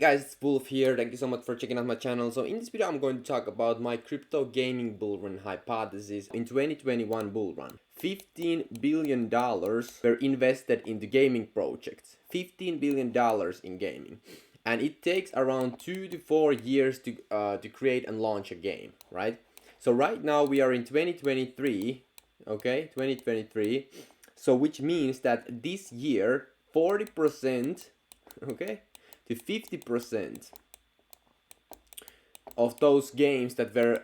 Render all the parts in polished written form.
guys, it's Wolf here. Thank you so much for checking out my channel. So in this video I'm going to talk about my crypto gaming bull run hypothesis in 2021 bull run. $15 billion were invested into gaming projects. $15 billion in gaming. And it takes around 2 to 4 years to create and launch a game, right? So right now we are in 2023, okay? 2023. So which means that this year 40%, okay, to 50% of those games that were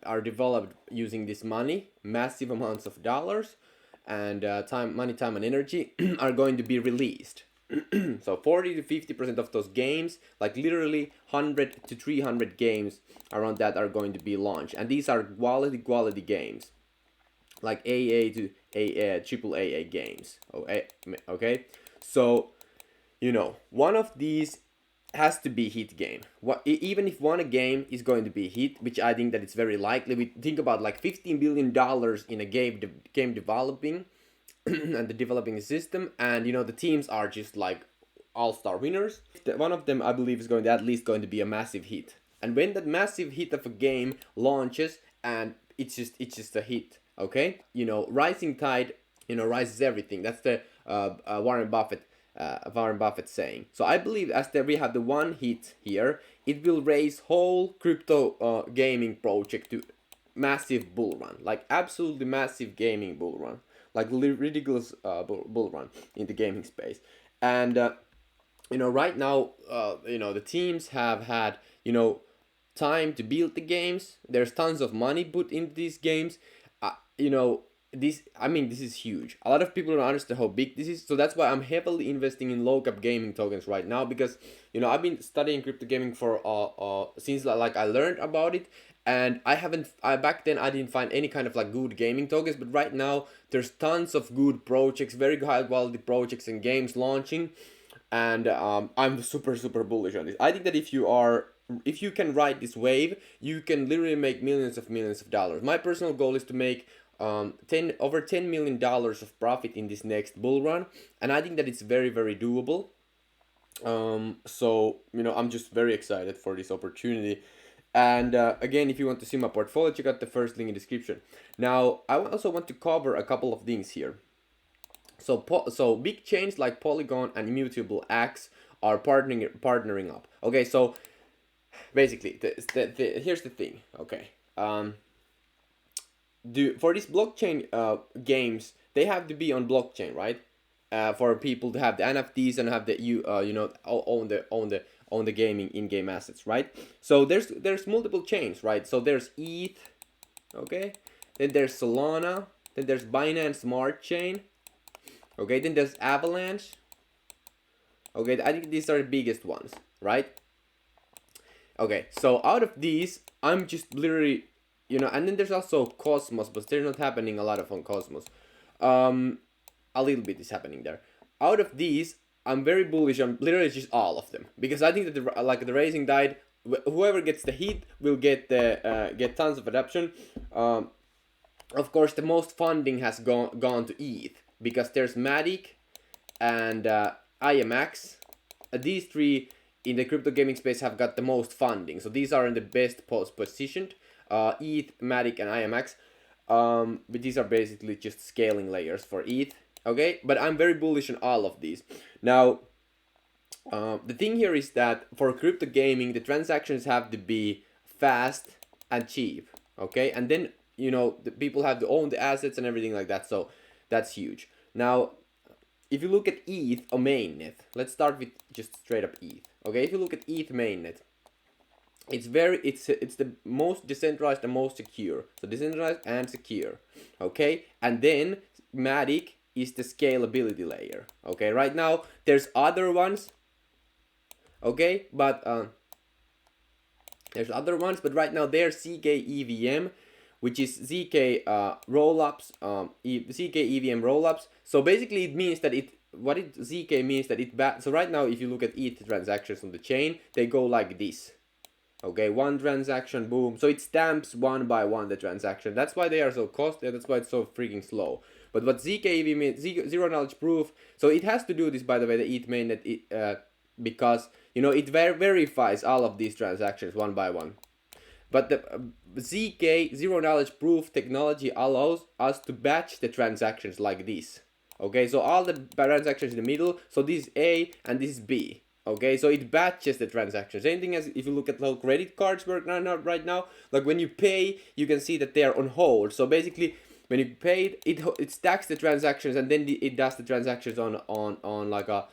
are developed using this money, massive amounts of dollars and time, and energy are going to be released. So 40 to 50% of those games, like literally 100 to 300 games around that, are going to be launched, and these are quality games, like AA to triple AA games. Okay, so you know, one of these has to be hit game. Even if one game is going to be hit, which I think that it's very likely. We think about like $15 billion in a game developing and the developing system, and you know, the teams are just like all-star winners. One of them, I believe, is at least going to be a massive hit. And when that massive hit of a game launches and it's just a hit, okay? You know, rising tide, you know, rises everything. That's the Warren Buffett saying. So I believe as we have the one hit here, it will raise whole crypto gaming project to massive bull run, like absolutely massive gaming bull run, like ridiculous bull run in the gaming space. And you know, right now, you know, the teams have had, you know, time to build the games. There's tons of money put into these games. You know, this is huge. A lot of people don't understand how big this is, so that's why I'm heavily investing in low cap gaming tokens right now, because you know, I've been studying crypto gaming for since like I learned about it, and back then I didn't find any kind of like good gaming tokens, but right now there's tons of good projects, very high quality projects and games launching, and I'm super bullish on this. I think that if you can ride this wave, you can literally make millions of dollars. My personal goal is to make over $10 million of profit in this next bull run, and I think that it's very doable. So you know, I'm just very excited for this opportunity. And again, if you want to see my portfolio, check out the first link in the description. Now I also want to cover a couple of things here. So big chains like Polygon and Immutable X are partnering up. Okay, so basically here's the thing. Okay, for these blockchain games, they have to be on blockchain, right? For people to have the NFTs and have the you know, own the gaming in-game assets, right? So there's multiple chains, right? So there's ETH, okay, then there's Solana, then there's Binance Smart Chain, okay, then there's Avalanche, okay. I think these are the biggest ones, right? Okay, so out of these, I'm just literally, you know, and then there's also Cosmos, but there's not happening a lot of on Cosmos. A little bit is happening there. Out of these, I'm very bullish on literally just all of them, because I think that the raising tide, whoever gets the hit will get tons of adoption. Of course, the most funding has gone to ETH, because there's Matic and IMX. These three in the crypto gaming space have got the most funding, so these are in the best positioned. ETH, Matic, and IMX. But these are basically just scaling layers for ETH. Okay, but I'm very bullish on all of these. Now, the thing here is that for crypto gaming, the transactions have to be fast and cheap. Okay, and then you know, the people have to own the assets and everything like that. So that's huge. Now, if you look at ETH or mainnet, let's start with just straight up ETH. Okay, if you look at ETH mainnet, it's the most decentralized and most secure. So decentralized and secure. Okay, and then Matic is the scalability layer. Okay, right now there's other ones. Okay, but there's other ones, but right now they're ZK EVM, which is ZK rollups, ZK EVM rollups. So basically, it means that ZK means that so right now, if you look at ETH transactions on the chain, they go like this. Okay, one transaction, boom. So it stamps one by one the transaction. That's why they are so costly. That's why it's so freaking slow. But what ZK means, zero knowledge proof. So it has to do this, by the way, the ETH mainnet, because it verifies all of these transactions one by one. But the ZK, zero knowledge proof technology, allows us to batch the transactions like this. Okay, so all the transactions in the middle, so this is A and this is B. Okay, so it batches the transactions. Same thing as if you look at how credit cards work right now. Like when you pay, you can see that they are on hold. So basically, when you paid, it stacks the transactions and then it does the transactions on like a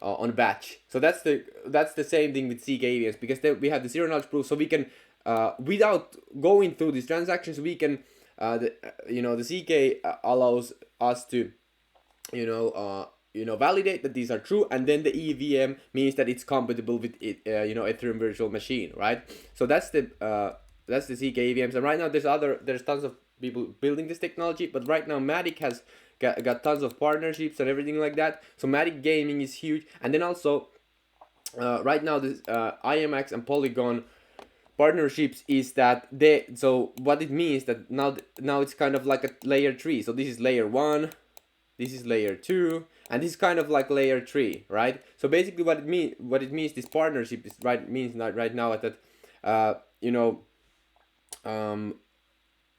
on batch. So that's the same thing with ZK EVMs, because we have the zero knowledge proof, so we can without going through these transactions, we can the ZK allows us to validate that these are true, and then the EVM means that it's compatible with it, Ethereum virtual machine, right? So that's the ZK EVMs, and right now there's tons of people building this technology, but right now Matic has got tons of partnerships and everything like that. So Matic Gaming is huge, and then also right now this IMX and Polygon partnerships is that so what it means that now it's kind of like a layer 3. So this is layer 1, this is layer 2, and this is kind of like layer 3, right? So basically what it means this partnership is means right now that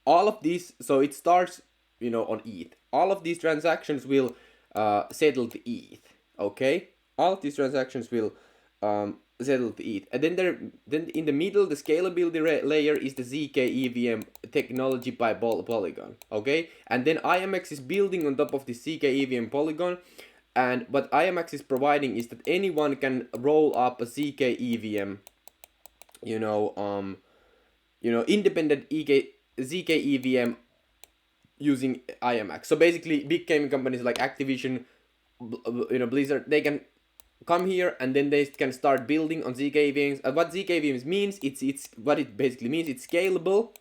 all of these, so it starts on ETH. All of these transactions will settle to ETH, okay? All of these transactions will settle to ETH, and then in the middle, the scalability layer is the ZK EVM technology by Polygon, okay? And then IMX is building on top of the ZK EVM Polygon, and what IMX is providing is that anyone can roll up a ZK EVM, independent ZK EVM using IMX. So basically, big gaming companies like Activision, Blizzard, they can come here and then they can start building on ZK EVMs. What ZK EVMs means, it's what it basically means. It's scalable,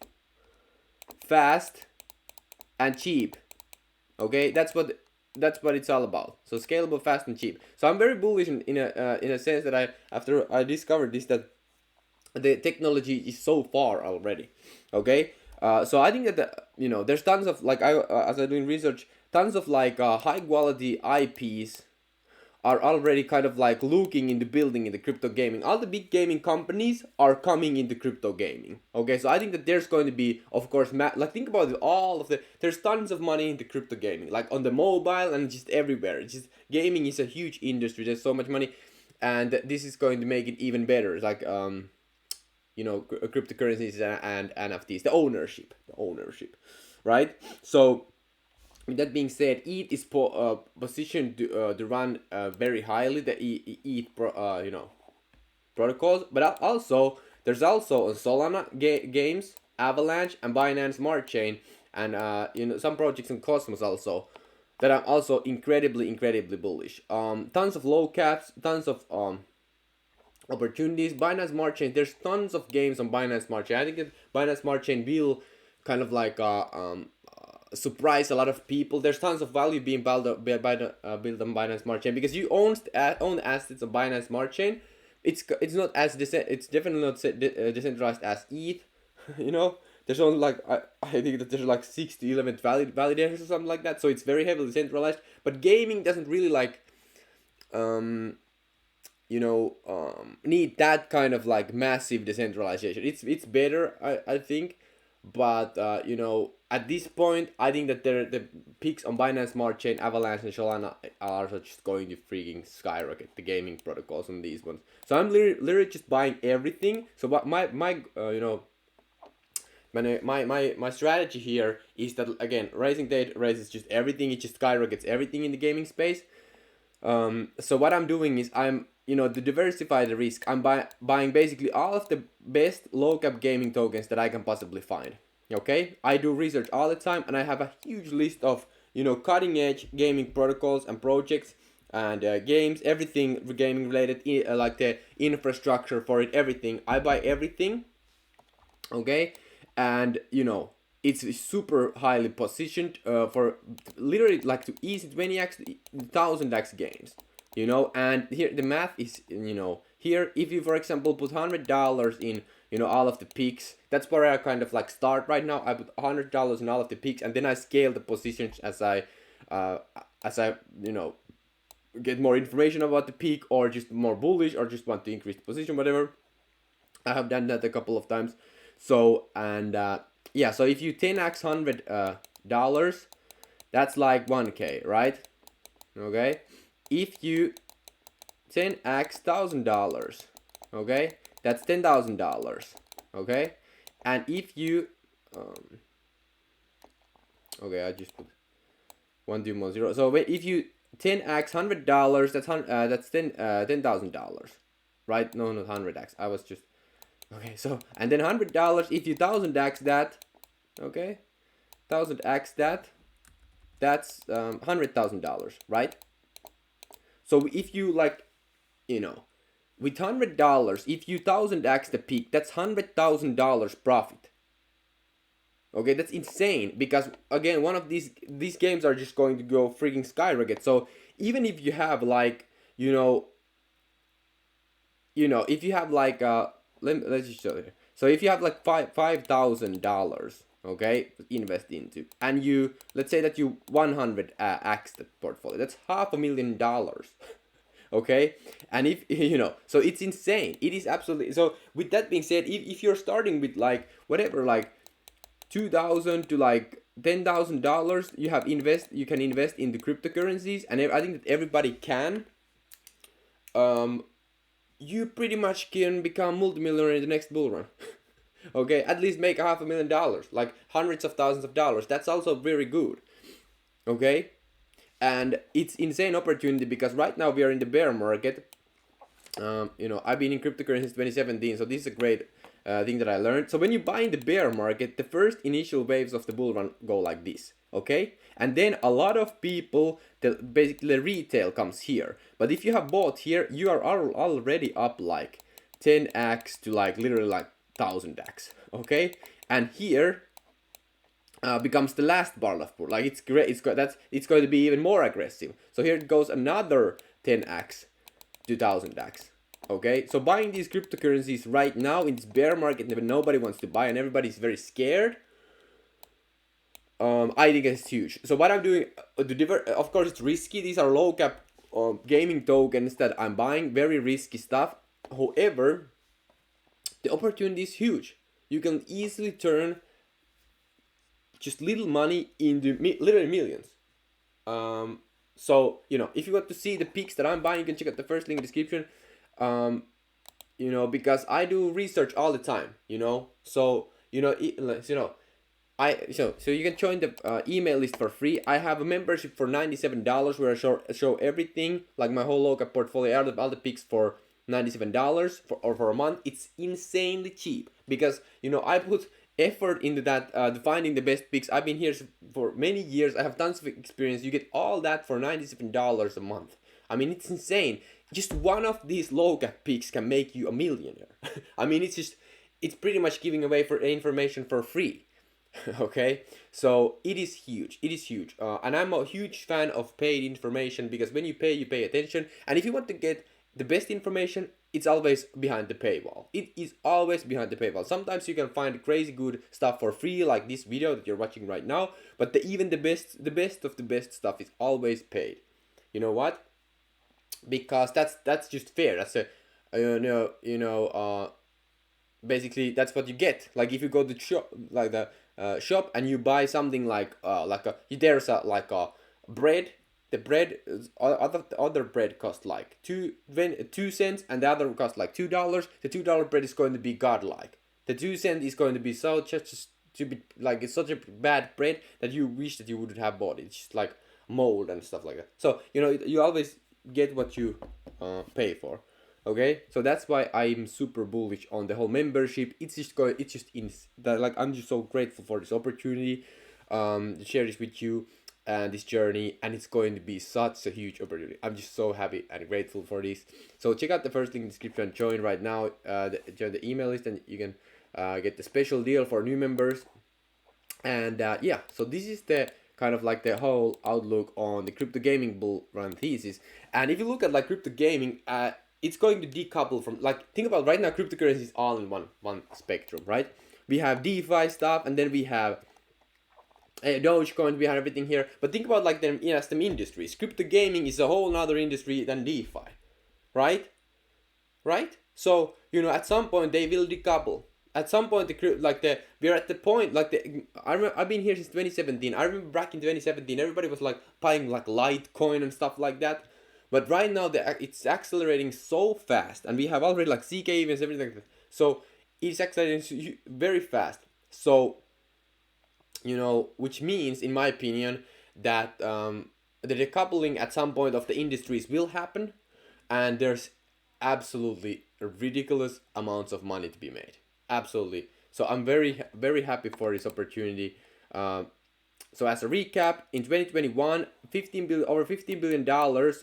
fast, and cheap. Okay, that's what it's all about. So scalable, fast, and cheap. So I'm very bullish in a sense that after I discovered this, that the technology is so far already. Okay. So I think that there's tons of as I'm doing research, tons of high quality IPs are already kind of looking into building in the crypto gaming. All the big gaming companies are coming into crypto gaming. Okay, so I think that there's going to be, of course, think about it, there's tons of money into crypto gaming, like on the mobile and just everywhere. It's just gaming is a huge industry. There's so much money, and this is going to make it even better. Like cryptocurrencies and NFTs, the ownership, right? So with that being said, ETH is positioned to run very highly the ETH protocols, but also there's also on Solana games, Avalanche, and Binance Smart Chain, and some projects in Cosmos also that I'm also incredibly bullish. Tons of low caps, tons of opportunities. Binance Smart Chain, there's tons of games on Binance Smart Chain. I think that Binance Smart Chain will kind of surprise a lot of people. There's tons of value being built on Binance Smart Chain because you own assets on Binance Smart Chain. It's not as it's definitely not decentralized as ETH. There's only I think that there's 6 to 11 validators or something like that. So it's very heavily centralized. But gaming doesn't really need that kind of massive decentralization. It's better, I think, but at this point I think that the picks on Binance Smart Chain, Avalanche, and Solana are just going to freaking skyrocket the gaming protocols on these ones. So I'm literally just buying everything. So what my strategy here is that, again, Rising Tide raises just everything. It just skyrockets everything in the gaming space. So what I'm doing is to diversify the risk, I'm buying basically all of the best low cap gaming tokens that I can possibly find. Okay, I do research all the time, and I have a huge list of cutting edge gaming protocols and projects and games, everything gaming related, like the infrastructure for it, everything. I buy everything. Okay, and it's super highly positioned for literally to easy 20x, 1000x games. And here the math is, here if you, for example, put $100 in all of the picks, that's where I kind of start right now. I put $100 in all of the picks, and then I scale the positions as I get more information about the peak, or just more bullish, or just want to increase the position, whatever. I have done that a couple of times. So, and yeah, so if you 10x $100, that's like 1K, right? Okay. If you 10x $1,000, okay, that's $10,000, okay. And if you okay, I just put 1 2 more 0. So if you 10x $100, that's $10,000, right? No, not 100x. I was just okay. So, and then $100, if you 1000x that, okay, 1000x that, that's $100,000, right? So if you like, with $100, if you 1000x the peak, that's $100,000 profit. Okay, that's insane, because again, one of these games are just going to go freaking skyrocket. So even if you have like, if you have like let's just show you. So if you have like $5,000, okay, invest into, and you, let's say that you 100x the portfolio, that's $500,000. Okay, and if so it's insane. It is absolutely. So with that being said, if you're starting with like whatever, like $2,000 to like $10,000, you can invest in the cryptocurrencies, and I think that everybody can. You pretty much can become multimillionaire in the next bull run. Okay, at least make $500,000, like hundreds of thousands of dollars. That's also very good. Okay, and it's insane opportunity, because right now we are in the bear market. I've been in cryptocurrencies 2017, so this is a great thing that I learned. So when you buy in the bear market, the first initial waves of the bull run go like this, okay? And then a lot of people, basically retail comes here. But if you have bought here, you are already up like 10x to like literally like 1000x, okay? And here becomes the last barrel of bull. Like it's great. It's going to be even more aggressive. So here it goes another 10x to 1000x. Okay, so buying these cryptocurrencies right now in this bear market that nobody wants to buy and everybody's very scared, I think it's huge. So what I'm doing, of course it's risky. These are low cap gaming tokens that I'm buying, very risky stuff. However, the opportunity is huge. You can easily turn just little money into literally millions. So if you want to see the peaks that I'm buying, you can check out the first link in the description. Because I do research all the time, so so you can join the email list for free. I have a membership for $97 where I show everything, like my whole local portfolio, all the picks for $97 for a month. It's insanely cheap, because I put effort into that, finding the best picks. I've been here for many years. I have tons of experience. You get all that for $97 a month. I mean, it's insane. Just one of these low cap picks can make you a millionaire. I mean, it's pretty much giving away for information for free. Okay, so it is huge. It is huge, and I'm a huge fan of paid information, because when you pay attention, and if you want to get the best information, it's always behind the paywall. It is always behind the paywall. Sometimes you can find crazy good stuff for free, like this video that you're watching right now, but even the best of the best stuff is always paid. You know what? Because that's just fair. That's basically that's what you get. Like if you go to shop, like the shop, and you buy something like there's a bread. The bread, other bread cost like 2 cents, and the other cost like $2. The $2 bread is going to be godlike. The 2 cent is going to be so just stupid, like it's such a bad bread that you wish that you wouldn't have bought it. It's just like mold and stuff like that. So you always get what you pay for. Okay, so that's why I'm super bullish on the whole membership. I'm just so grateful for this opportunity to share this with you and this journey, and it's going to be such a huge opportunity. I'm just so happy and grateful for this. So check out the first link in the description. Join right now. Join the email list, and you can get the special deal for new members. And yeah, so this is the kind of like the whole outlook on the crypto gaming bull run thesis. And if you look at like crypto gaming, it's going to decouple from, like, think about right now, cryptocurrency is all in one spectrum, right? We have DeFi stuff, and then we have Dogecoin behind everything here. But think about like the industries. Crypto gaming is a whole other industry than DeFi, right? Right? So at some point they will decouple. At some point, we're at the point like I've been here since 2017. I remember back in 2017, everybody was like buying like Litecoin and stuff like that. But right now, it's accelerating so fast, and we have already like CK events, everything like that. So it's accelerating very fast. So which means, in my opinion, that the decoupling at some point of the industries will happen, and there's absolutely ridiculous amounts of money to be made. Absolutely. So I'm very, very happy for this opportunity. So as a recap, in 2021, over $15 billion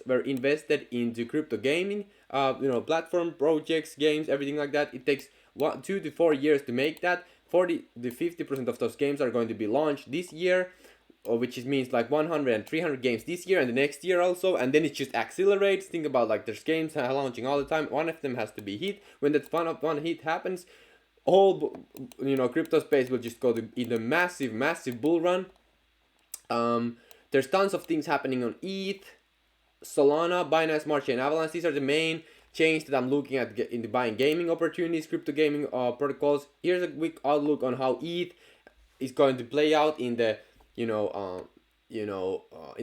were invested into crypto gaming, platform projects, games, everything like that. It takes 2 to 4 years to make that. 40 to 50% of those games are going to be launched this year, which means like 100 and 300 games this year and the next year also, and then it just accelerates. Think about like there's games launching all the time. One of them has to be hit. When that one hit happens, all crypto space will just go in a massive bull run. There's tons of things happening on ETH, Solana, Binance Smart Chain, Avalanche. These are the main chains that I'm looking at in the buying gaming opportunities, crypto gaming protocols. Here's a quick outlook on how ETH is going to play out in the in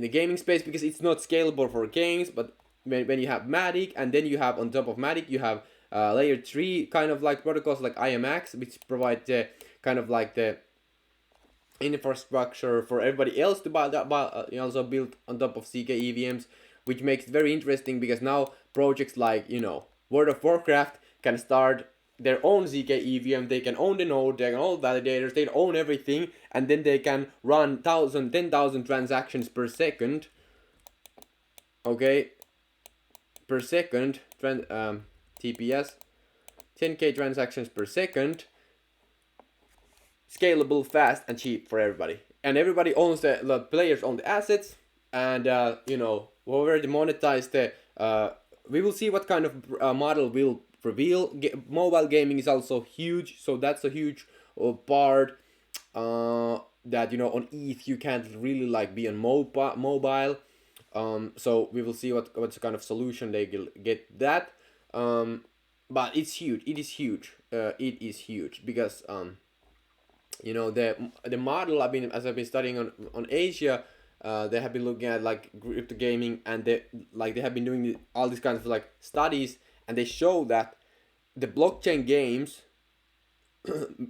the gaming space, because it's not scalable for games. But when you have Matic, and then you have on top of Matic you have layer 3 kind of like protocols like IMX, which provide the kind of like the infrastructure for everybody else to buy that, also built on top of CK EVMs, which makes it very interesting, because now projects like World of Warcraft can start their own ZK EVM. They can own the node, they can own validators, they own everything, and then they can run 10,000 transactions per second. Okay, per second, TPS, 10k transactions per second, scalable, fast, and cheap for everybody. And everybody owns the players own the assets, and whoever monetize we will see what kind of model will reveal. Mobile gaming is also huge, so that's a huge part. That on ETH you can't really like be on mobile. So we will see what's kind of solution they will get that. But it's huge. It is huge. It is huge because the model I've been studying on Asia. They have been looking at like crypto gaming, and they have been doing all these kinds of like studies, and they show that the blockchain games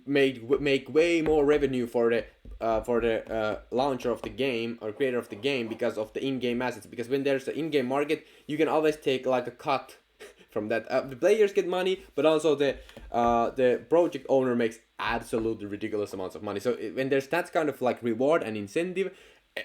make way more revenue for the launcher of the game or creator of the game, because of the in-game assets. Because when there's an in-game market, you can always take like a cut from that. The players get money, but also the project owner makes absolutely ridiculous amounts of money. So when there's that kind of like reward and incentive,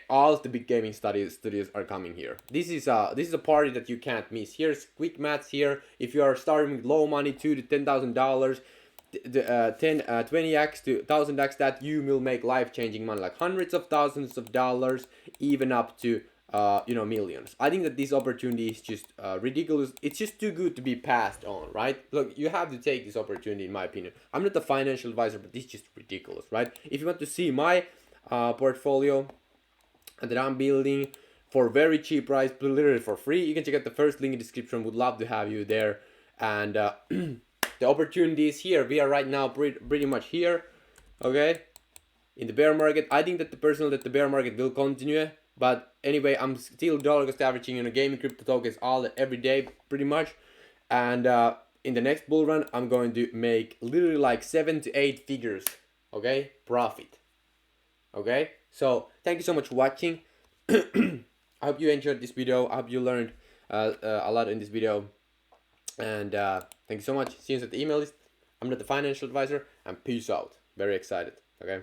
all the big gaming studios are coming here. This is a party that you can't miss. Here's quick maths here. If you are starting with low money, $2,000 to $10,000, 20x to 1000x, that you will make life-changing money, like hundreds of thousands of dollars, even up to millions. I think that this opportunity is just ridiculous. It's just too good to be passed on, right? Look, you have to take this opportunity, in my opinion. I'm not a financial advisor, but this is just ridiculous, right? If you want to see my portfolio that I'm building for very cheap price, literally for free, you can check out the first link in the description. Would love to have you there. And the opportunity is here. We are right now pretty much here, okay, in the bear market. I think that the bear market will continue. But anyway, I'm still dollar cost averaging gaming crypto tokens every day, pretty much. And in the next bull run, I'm going to make literally like 7 to 8 figures, okay, profit. Okay, so thank you so much for watching. I hope you enjoyed this video. I hope you learned a lot in this video. And thank you so much. See you at the email list. I'm not the financial advisor. And peace out. Very excited. Okay.